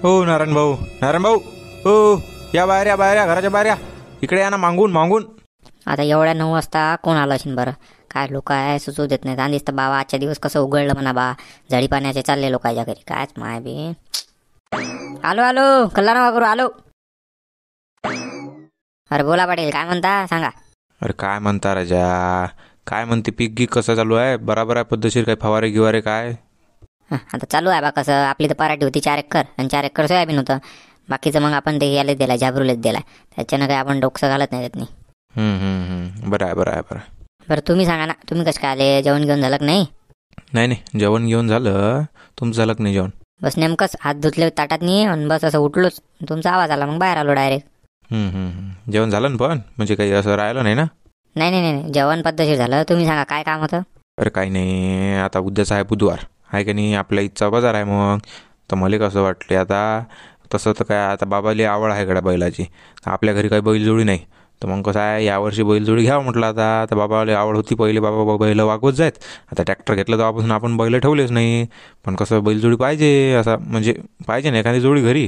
हो नारायण भाऊ, नारायण भाऊ, हो या बाहेर, या बाहेर, या घराच्या बाहेर या. इकडे या ना, मागून मागून. आता एवढ्या 9 वाजता कोण आलं असेल बरं? काय लोक आहे सुचू देत नाहीत. आणि तर बाबा आजच्या दिवस कसं उघडलं म्हणा बा. झडी पाण्याचे चालले लोकांच्या घरी. कायच माय बी. आलो आलो, कल्ला नका करू, आलो. अरे बोला पाटील, काय म्हणता सांगा. अरे काय म्हणता राजा, काय म्हणते, पीक गी कसं चालू आहे? बराबर आहे, पद्धतशीर? काही फवारे गिवारे काय? आता चालू आहे बा. कसं आपली तर पराठी होती 4 एकर आणि 4 एकर सोयाबीन होतं. बाकीचं मग आपण ते यालाच दिला, झाबरूलेच दिला. त्याच्यानं काही आपण डोकसं घालत नाही त्यातनी. बरं आहे, बरं आहे, बरं आहे. बरं तुम्ही सांगा ना, तुम्ही कसं काय आले? जेवण घेऊन झालं का नाही? नाही नाही, जेवण घेऊन झालं. तुमचं झालं का नाही जेवण? बस नेमकंच हात धुतले ताटात नाही आणि बस असं उठलोच तुमचा आवाज आला, मग बाहेर आलो डायरेक्ट. जेवण झालं ना? पण म्हणजे काही असं राहिलं नाही ना? नाही नाही नाही, जेवण पद्धतशीर झालं. तुम्ही सांगा काय काम होतं? अरे काही नाही, आता उद्याचा आहे बुधवार, आहे का नाही? आपल्या इथचा बाजार आहे. मग तर मला कसं वाटले आता, तसं तर काय आता बाबाली आवड आहे गड्या बैलाची. तर आपल्या घरी काही बैलजोडी नाही, तर मग कसं आहे यावर्षी बैलजोडी घ्यावं म्हटलं. आता बाबाला आवड होती पहिले, बाबा बैल वागवत जायत. आता ट्रॅक्टर घेतलं तेव्हापासून आपण बैल ठेवलेच नाही. पण कसं बैलजोडी पाहिजे, असं म्हणजे पाहिजे ना एखादी जोडी घरी.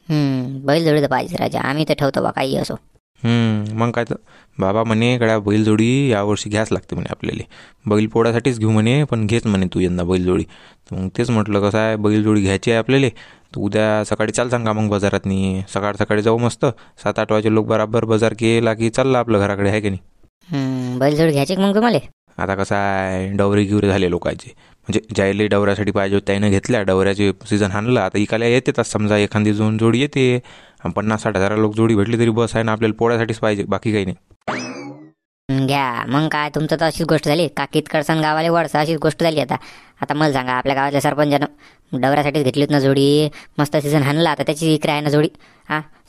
बैलजोडी तर पाहिजे राजा, आम्ही तर ठेवतो बा काही असो. मग काय तर बाबा म्हणे गड्या बैलजोडी यावर्षी घ्यास लागते म्हणे आपल्याला. बैल पोळ्यासाठीच घेऊ म्हणे, पण घेच म्हणे तू यंदा बैलजोडी. तर मग तेच म्हटलं कसं आहे बैलजोडी घ्यायची आहे आपल्याला. तर उद्या सकाळी चाल सांगा मग बाजारात नाही, सकाळ सकाळी जाऊ मस्त. 7-8 वाजे लोक बराबर बाजार केला की चालला आपलं घराकडे, आहे की नाही? बैलजोडी घ्यायची मग तुम्हाला? आता कसं आहे डवरे गिवरे झाले लोकांचे, म्हणजे ज्यायले डवऱ्यासाठी पाहिजे त्यानं घेतल्या. डवऱ्याचे सीझन हाणलं, आता इकायला येतेच. समजा एखादी जोडी येते, 50-60 हजार लोक जोडी भेटली तरी बस आहे ना, आपल्याला पोळ्यासाठीच पाहिजे, बाकी काही नाही. घ्या मग काय, तुमचं तर अशीच गोष्ट झाली. काकीत कडसन गावाले वडसा अशीच गोष्ट झाली. आता आता मला सांगा, आपल्या गावातल्या सरपंचानं डवऱ्यासाठीच घेतलीत ना जोडी, मस्त सीझन हाणला. आता त्याची इकडे आहे ना जोडी.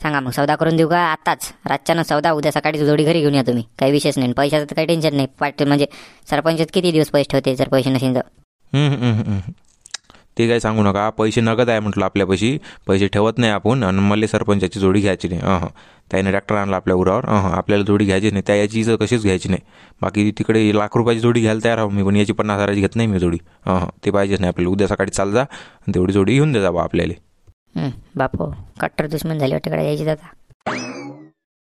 सांगा मग सौदा करून देऊ का आत्ताच? रातच्यानं सौदा, उद्या सकाळी जोडी घरी घेऊन या तुम्ही. काही विशेष नाही, पैशाचं तर काही टेन्शन नाही. म्हणजे सरपंच किती दिवस पैसे ठेवते जर पैसे नसेल तर? ते काय सांगू नका, पैसे नगद आहे म्हटलं आपल्यापाशी, पैसे ठेवत नाही आपण. आणि मला सरपंचाची जोडी घ्यायची नाही. त्याने ट्रॅक्टर आणला आपल्या उरावर. आपल्याला जोडी घ्यायची नाही, त्या याची कशीच घ्यायची नाही. बाकी तिकडे लाख रुपयाची जोडी घ्यायला तयार आहो मी, पण याची 50 हजाराची घेत नाही मी जोडी. ते पाहिजेच नाही आपल्याला. उद्या सकाळी चाल जा आणि तेवढी जोडी घेऊन दे जा बा आपल्याला. बापो, कट्टर दुश्मन झाली वाटतं यायची दादा.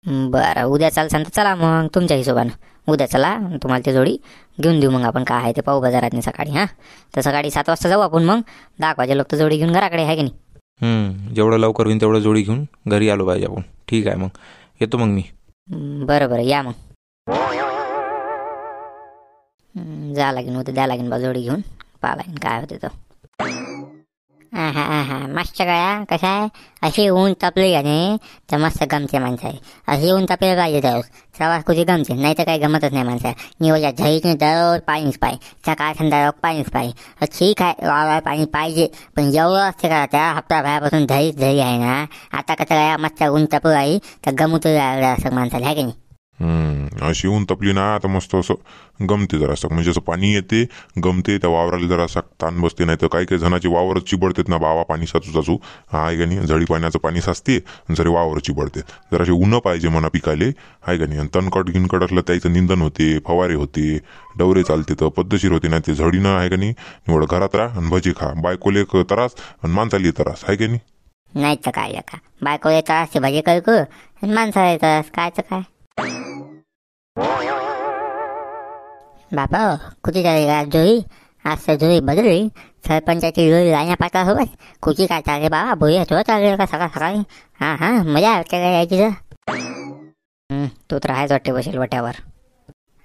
बरं उद्या चालसान तर चला मग तुमच्या हिशोबानं उद्या चला, तुम्हाला ती जोडी घेऊन देऊ. मग आपण काय आहे ते पाहू बाजारात सकाळी. तर सकाळी 7 वाजता जाऊ आपण. मग 10 वाजे लोक तर जोडी घेऊन घराकडे, आहे की नाही? जेवढं लवकर होईल तेवढं जोडी घेऊन घरी आलो पाहिजे आपण. ठीक आहे, मग येतो मग मी. बरं या मग. जा लागेन उद्या, द्या लागेन बा जोडी घेऊन. पाहा लागेन काय होते तर. मस्त गया कसं आहे, अशी ऊन तापली का नाही तर मस्त गमते माणसं आहे. अशी ऊन तापले पाहिजे तर सवास कुठे गमते, नाही तर काही गमतच नाही माणसं. निवडल्या झईने दररोज पाणीच पाहिजे, सकाळ संध्याकाळ पाणीच पाहिजे. ठीक आहे वावरात पाणी पाहिजे, पण एवढं असते का त्या हप्ताभरापासून झई आहे ना. आता कसं काय मस्त ऊन तापू आहे तर गमूत असं माणसाला, आहे की नाही? अशी ऊन तपली ना आता मस्त असं गमते जरासं, म्हणजे असं पाणी येते गमते, त्या वावराला जरासा ताण बसते. नाही तर काही काही जणांचे वावर चिबडतेत ना बाबा पाणी साचू. आहे का नाही? झडी पाण्याचं पाणी साचते जरी वावर चिबडते. जरासे ऊन पाहिजे म्हणा पिकाले, आहे का नाही? आणि तणकट गिनकट असलं त्याचं निंदन होते, फवारे होते, डवरे चालते तर पद्धतशीर होते. नाही ते झडीनं, आहे का नाही, निवड घरात राहा आणि भजी खा. बायकोले त्रास आणि माणसाली त्रास, आहे का नाही? नाही तर काय का, बायकोले त्रास भजी करू आणि माणसाला त्रास, कायचं काय. बापा कुठे चालली का जोई? आज तर जोई बदलली, सरपंचाची जोई राण्या पाटलासोबत. कुठे काय चालले बाबा? भोई तो चालले का सकाळ सकाळी? मजा वाटते काय यायची तर. तू तर आहेच वाटते बसेल वाट्यावर.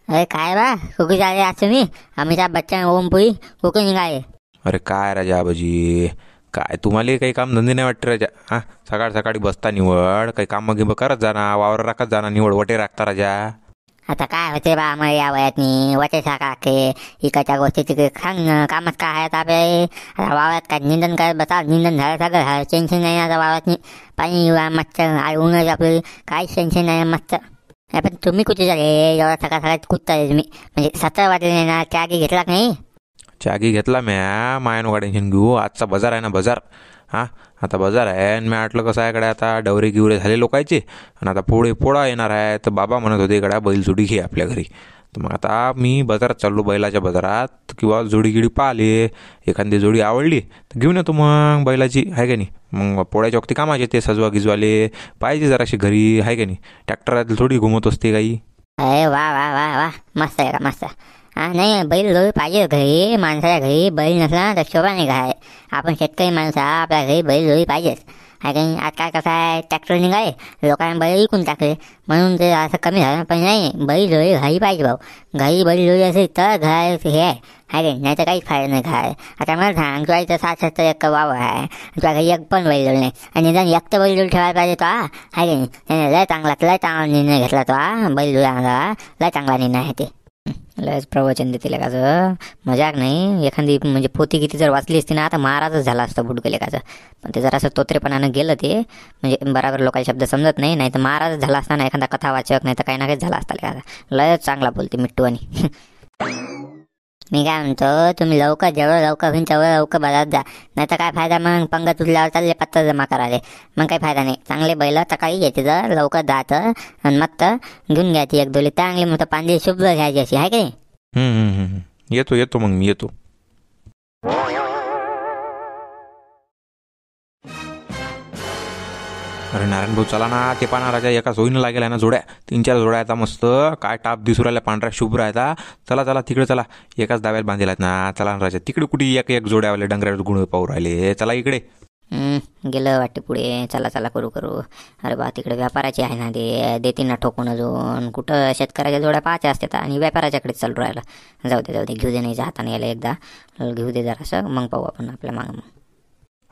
अरे काय बा कुठे चालले आज तुम्ही? अमिताभ बच्चन ओमपुरी कुठे निघाले? अरे काय राजा आबाजी, काय तुम्हाला काही काम धंदे नाही वाटते राजा? सकाळ सकाळी बसता निवड, काही काम गिम करत जाणार, वावर राखत जाणार, निवड वटे राखता राजा. आता काय होते बा आम्हाला या वयातनी वटे साखे इकडच्या गोष्टी तिकडे सांग. कामच काय आहे आता आपल्या वावरात? काय निंदन करत बसा, निंदन झालं सगळं झालं, टेन्शन नाही आता वावरातनी. पाणी मस्त ऊनच आपली, काहीच टेन्शन नाही मस्त. पण तुम्ही कुठे झाले एवढा सकाळ सकाळी कुठता तुम्ही? म्हणजे 7 वाजले नाही ना, चहा घेतला नाही? चहा घेतला म्या, माया नका टेन्शन घेऊ. आजचा बाजार आहे ना बाजार, आता बाजार आहे. आणि मी आटलं कसं आहे कडे आता डवरे गिवरे झाले लोकांचे, आणि आता पोळा येणार आहे. तर बाबा म्हणत होते गड्या बैलजोडी घे आपल्या घरी. तर मग आता मी बाजारात चाललो, बैलाच्या बाजारात, किंवा जोडी गिडी पाहिले, एखादी जोडी आवडली तर घेऊन येतो मग बैलाची, आहे का नाही. मग पोळ्याच्या वक्ती कामाचे ते सजवा गिजवाले पाहिजे जराशी घरी, आहे का नाही. ट्रॅक्टरात थोडी घुमत असते काही. अरे वा वा वा वा, मस्त आहे का मस्त. हा नाही, बैल जोडी पाहिजे घरी, माणसाच्या घरी बैल नसला तर शोभा नाही काय. आपण शेतकरी माणसा, आपल्या घरी बैल जोडी पाहिजेच, आहे काही. आज काय कसं आहे, ट्रॅक्टर निघाले, लोकांना बैल विकून टाकले, म्हणून ते असं कमी झालं. पण नाही, बैल जोडी घरी पाहिजे भाऊ. घरी बैल जोडी असेल तर घर हे आहे काही, नाही तर काहीच फायदा नाही काय. आता मला सांग, तुला इथं 60-70 एकर वावर आहे, तुला घरी एक पण बैल जोडी नाही, आणि निदान एक तर बैल जोडी ठेवायला पाहिजे तो, आहे की नाही. त्याने लय चांगला निर्णय घेतला तो, बैल जोडी आणला, लय चांगला निर्णय आहे ते. लयच प्रवचन देते लेकाचं, मजाक नाही. एखादी म्हणजे पोती किती जर वाचली असती ना, आता महाराजच झाला असतं बुडकं लेकाचं. पण ते जरासं तोत्रेपणानं गेलं ते, म्हणजे बराबर लोकांचे शब्द समजत नाही, नाही तर महाराजच झाला असता ना, एखादा कथा वाचक, नाही तर काही ना काही झाला असता लेकाचा. लयच चांगला बोलते मिट्टूवानी. मी काय म्हणतो, तुम्ही लवकर जेवढं लवकर होईल तेवढं लवकर बाजारात जा, नाही तर काय फायदा. मग पंगत उठल्यावर चालले पत्ता जमा करायला, मग काही फायदा नाही. चांगले बैल सकाळी घ्यायचे, जर लवकर जायचं आणि मग घेऊन घ्यायची एक दोली चांगली मोठं पांढरी शुभ्र घ्यायची अशी, आहे की नाही. येतो मग मी येतो. अरे नारायण भाऊ चला ना, ते पानाराच्या एका सोयीनं लागेल आहे ना जोड्या, 3-4 जोड्या आता मस्त, काय टाप दिसू राहिल्या, पांढऱ्या शुभ्र आहेत. चला तिकडे चला, एकाच दाव्यात बांधेल आहेत ना. चला ना राजा, तिकडे कुठे एक जोड्यावाले डंगरावर गुण पाहू राहिले, चला इकडे. गेलं वाटते पुढे, चला करू. अरे बा, तिकडे व्यापाराची आहे ना, ते देतील ना ठोकून अजून. कुठं शेतकऱ्याच्या जोड्या पाहायच्या असतात आणि व्यापाराच्याकडेच चालू राहिलं. जाऊ दे, घेऊ दे, नाही हाताने यायला एकदा घेऊ दे जरासं, मग पाहू आपण आपल्या मागं. मग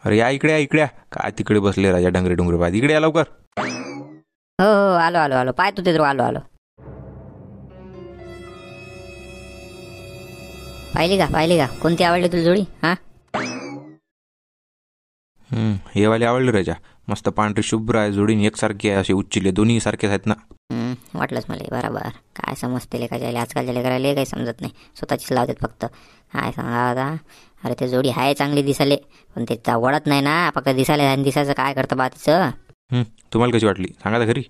अरे या इकडे काय तिकडे बसले राजा डंगरे पाहिजे, इकडे या लवकर. हो आलो पाय तू ते आलो. पाहिली का कोणती आवडली तुला जोडी? हा हे वाले आवडले राजा, मस्त पांढरी शुभ्र आहे जोडी, एकसारखी आहे, असे उच्चिले दोन्ही सारखेच आहेत ना. वाटलंच मला बरोबर. काय समजते लेखाच्या, आजकालच्या लेकराला काही समजत नाही, स्वतःचीच लावतात फक्त. काय सांगा आता. अरे ते जोडी आहे चांगली दिसाले, पण ते वळत नाही ना, फक्त दिसायला. आणि दिसायचं काय करतं बा तिचं. तुम्हाला कशी वाटली सांगा तर खरी.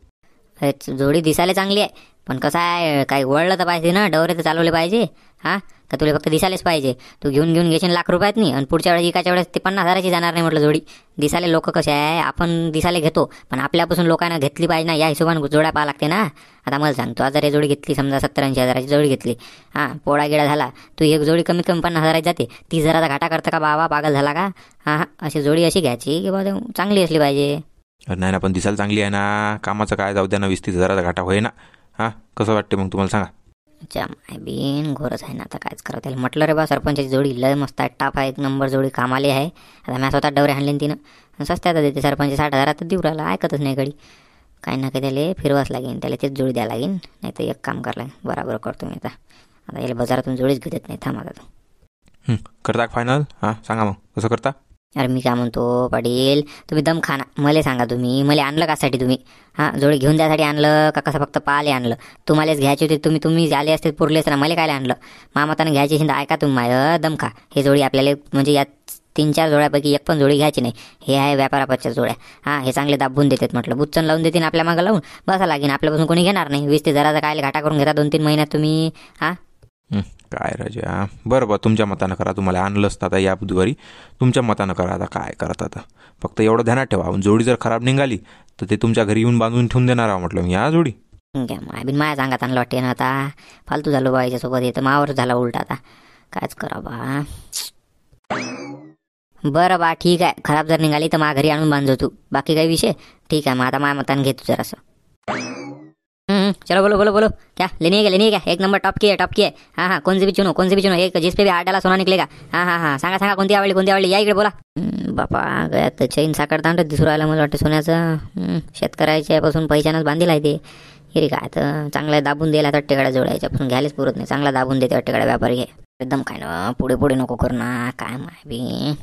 जोडी दिसायला चांगली आहे, पण कसं आहे, काही वळलं तर पाहिजे ना, डवरे तर चालवले पाहिजे. हा का तुला फक्त दिसायलाच पाहिजे. तू घेऊन घेशील लाख रुपयात नाही, आणि पुढच्या वेळेस एकाच्या वेळेस ते 50,000ची जाणार नाही म्हटलं जोडी. दिसायला लोक कसे आहे, आपण दिसायला घेतो, पण आपल्यापासून लोकांना घेतली पाहिजे ना, या हिशोबाने जोड्या पाहा लागते ना. आता मला सांगतो, आज जर हे जोडी घेतली समजा 70-80 जोडी घेतली, पोळा गिळा झाला, तू एक जोडी कमीत कमी 50,000 जाते. 30,000चा घाटा करतं का बाबा, पागल झाला का. अशी जोडी अशी घ्यायची की बाबा चांगली असली पाहिजे. नाही ना, पण दिसायला चांगली आहे ना, कामाचं काय जाऊ द्या ना, 20-30,000चा घाटा होय ना. कसं वाटते मग तुम्हाला सांगा. माय बीन घोरच आहे ना, आता कायच करावं. त्याला म्हटलं रे बा, सरपंचाची जोडी लय मस्त आहे, टाप आहे, 1 नंबर जोडी, कामाली आहे. आता मी स्वतः डवरे आणले तिनं, सस्त्यात देते सरपंच, 60,000 देऊ राहिला, ऐकतच नाही गडी. काही ना काही त्याला फिरवाच लागेल, त्याला तेच जोडी द्यावं लागेल, नाही तर एक काम करायला बरोबर करतो मी. आता याला बाजारातून जोडीच घेत नाही, थांब आता तू. करता फायनल? सांगा मग कसं करता. अरे मी काय म्हणतो पाटील, तुम्ही दम खाना, मला सांगा तुम्ही, मला आणलं कासाठी तुम्ही? जोडी घेऊन द्यासाठी आणलं का कसं फक्त पाहिले आणलं? तुम्हालाच घ्यायची होती, तुम्ही आले असते पुरलेच ना, मला काय आणलं? मामातानं घ्यायची असेल तर ऐका तुम्ही माझं, दम खा. हे जोडी आपल्याला म्हणजे या 3-4 जोड्यापैकी एक पण जोडी घ्यायची नाही. हे आहे व्यापारापरच्या जोड्या. हे चांगले दाबून देतात म्हटलं, बुच्चन लावून देतील आपल्या मागं लावून, बसा लागेल. आपल्यापासून कोणी घेणार नाही. 20-30,000चा काय घाटा करून घेता 2-3 महिन्यात तुम्ही. काय राजा, बरं तुमच्या मतानं करा, तुम्हाला आणलं असतं आता या बुधवारी, तुमच्या मतानं करा. आता काय करत, आता फक्त एवढं ध्यानात ठेवा, जोडी जर खराब निघाली तर ते तुमच्या घरी येऊन बांधून ठेवून देणार आहे म्हटलं मी. जोडी माझ्या सांगत आणलं वाटते ना, आता फालतू झालो बा याच्यासोबत, येतं मावर झाला उलटा. आता कायच करा बा. बरं बा ठीक आहे, खराब जर निघाली तर माझ्या घरी आणून बांधतो तू, बाकी काही विषय ठीक आहे. मग आता माझ्या मतानं घेतो जरासं. चलो बोलो क्या लेनी है क्या? 1 नंबर टॉप की है. हाँ कौन सी भी चुनो, एक जिस पे भी हाथ डाला सोना निकलेगा. हाँ सांगा कोणती आवडली या इकडे बोला. बापा गळ्यात चैन साखरदांड दिसू राहिलं मला वाटतं सोन्याचं. शेतकऱ्याच्यापासून पैशानंच बांधील आहे ते. हे काय तर चांगला दाबून द्यायला तर टेकडा जोडायच्यापासून घ्यायलाच पुरत नाही, चांगला दाबून देते टेकडा व्यापारी घे. एकदम काय ना, पुढे नको करू ना, काय माय बी.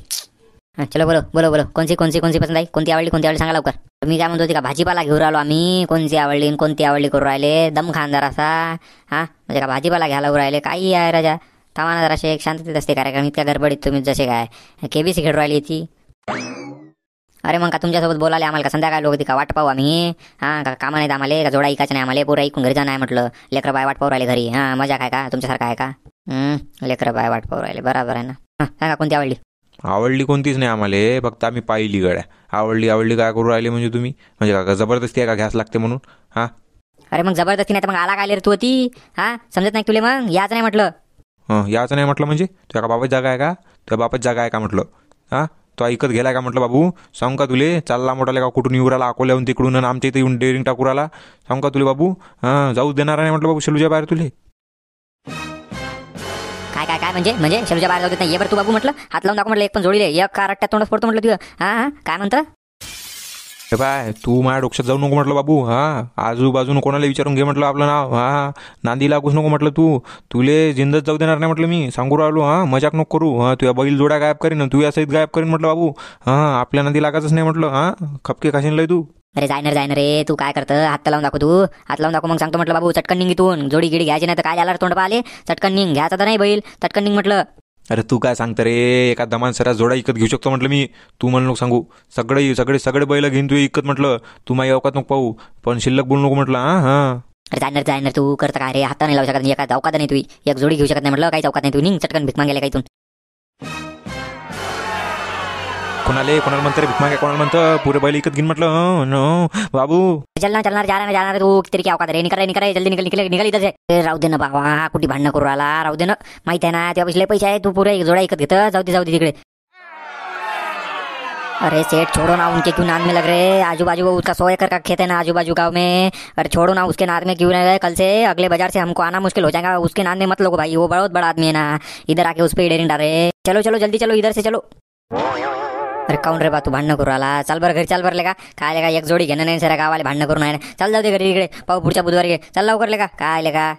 चलो बोलो कोणती पसंत आहे, कोणती आवडली सांगा लवकर. मी काय म्हणतो, का भाजीपाला घेऊन राहिलो आम्ही, कोणती आवडली करू राहिले, दम खान जरासा. म्हणजे का भाजीपाला घ्यायला राहिले, काही आहे राजा, थांबा जराशे, एक शांततेत असते कार्यक्रम, इतक्या गडबडीत तुम्ही जसे काय केबीसी खेळू राहिली ती. अरे मग का तुमच्यासोबत बोलायला आम्हाला का संध्याकाळी लोक का वाट पाहू आम्ही हां का कामा नाही आम्हाला का जोडा ऐकायचं नाही आम्हाला पुरा ऐकून घरी जाणं आहे म्हटलं लेकरं बाय वाट पाहू राहिले घरी हां मजा काय का तुमच्यासारखं आहे का लेकरं बाय वाट पाहू राहिले बरोबर आहे ना सांगा कोणती आवडली आवडली कोणतीच नाही आम्हाला फक्त आम्ही पाहिली गड्या. आवडली आवडली काय करू राहिले म्हणजे तुम्ही म्हणजे का जबरदस्ती आहे का घ्यास लागते म्हणून हां. अरे मग जबरदस्ती नाही तर मग आला काय रे तू होती हां समजत नाही तुले मग याच नाही म्हटलं याचं नाही म्हटलं म्हणजे तुझ्या का बाबाच जागा आहे का तुझ्या बापाच जागा आहे का म्हटलं हां. तो ऐकत गेलाय का म्हटलं बाबू सांग का तुले चालला मोठाले का कुठून येऊ राहिला अकोल्याहून तिकडून आणि आमच्या इथे येऊन डेअरिंग टाकू राहिला सांग का तुले बाबू हां जाऊ देणार नाही म्हटलं बाबू शेलूच्या बाहेर तुले. काय काय काय म्हणजे शेलूच्या बाहेर जाऊ देत नाही ये बरं तू बाबू म्हटलं हात लावून दाखव म्हटलं एक पण जोडीले एक का रट्ट्यात तोंडात पडतो म्हटलं तुझं हां काय म्हणतं हे बाय तू माझ्या डोक्यात जाऊ नको म्हटलं बाबू हां. आजूबाजून कोणाला विचारून घे म्हटलं आपलं नाव हां. नांदी लागूच नको म्हटलं तुले जिंदच जाऊ देणार नाही म्हटलं मी सांगू राहिलो हां. मजाक नको करू हां. तुझ्या बैल जोड्या गायब करीन तू या सहित गायब करीन म्हटलं बाबू हां. आपल्या नांदी लागायचंच नाही म्हटलं हां. खपके खाशीन लय तू. अरे जायनर रे तू काय करतं हात लावून दाखव तू हात लावून दाखव मग सांगतो म्हटलं बाबू चटकन निघ इथून जोडी गिडी घ्यायची नाही तर काय आला तोंड पाहिले चटकन निघ घ्यायचा तर नाही बैल चटकन निघ म्हटलं. अरे तू काय सांगतं रे एका दमान सरा जोडा इकत घेऊ शकतो म्हटलं मी. तू म्हणू नको सांगू सगळे बैल घेईन तू इकत म्हटलं. तू माझ्या अवकात नको पाहू पण शिल्लक बोलू नको म्हटलं हां हां. अरे जायनर तू करतं काय रे हाता नाही लावू शकत नाही एका चौकात नाही तू एक जोडी घेऊ शकत नाही म्हटलं काही चौकात नाही तू निघ चटकन भीक मागायला काही कोणाला म्हणतं रे भीक मागे कोणाला म्हणतं पुरे बैल इकत घेईन म्हटलं नो बाबू. चलणार जाणार तू किती औकात रे निकल जल्दी निकल इथं से राहू दे ना बाबा कुठे भांडणं करू राहिला राहू दे ना माहिती आहे ना तेव्हा पैसे पैसे आहे तू पुरे एक जोडा इकत घेतं जाऊ दे तिकडे. अरे सेठ छोड़ो ना उनके क्यों नाद में लग रहे आजू बाजू उसका 100 एकड़ का खेत है ना आजू बाजू गाँव में. अरे छोड़ो ना उसके नाद में क्यों रह गए कल से अगले बाजार से हमको आना मुश्किल हो जाएगा उसके नाद में मत लोगो भाई वो बहुत बड़ा आदमी है ना इधर आके उस पर डेरिंग डाले चलो जल्दी चलो इधर से चलो. अरे काऊन रे बा तू भांडणं करू आला चाल बरं घरी चाल बरं लेका काय लेका एक जोडी घेणं नाही सर गावाला भांडणं करून आहे चाल जाऊ दे घरी इकडे पाहू पुढच्या बुधवारी चल लवकर लेका काय लेका.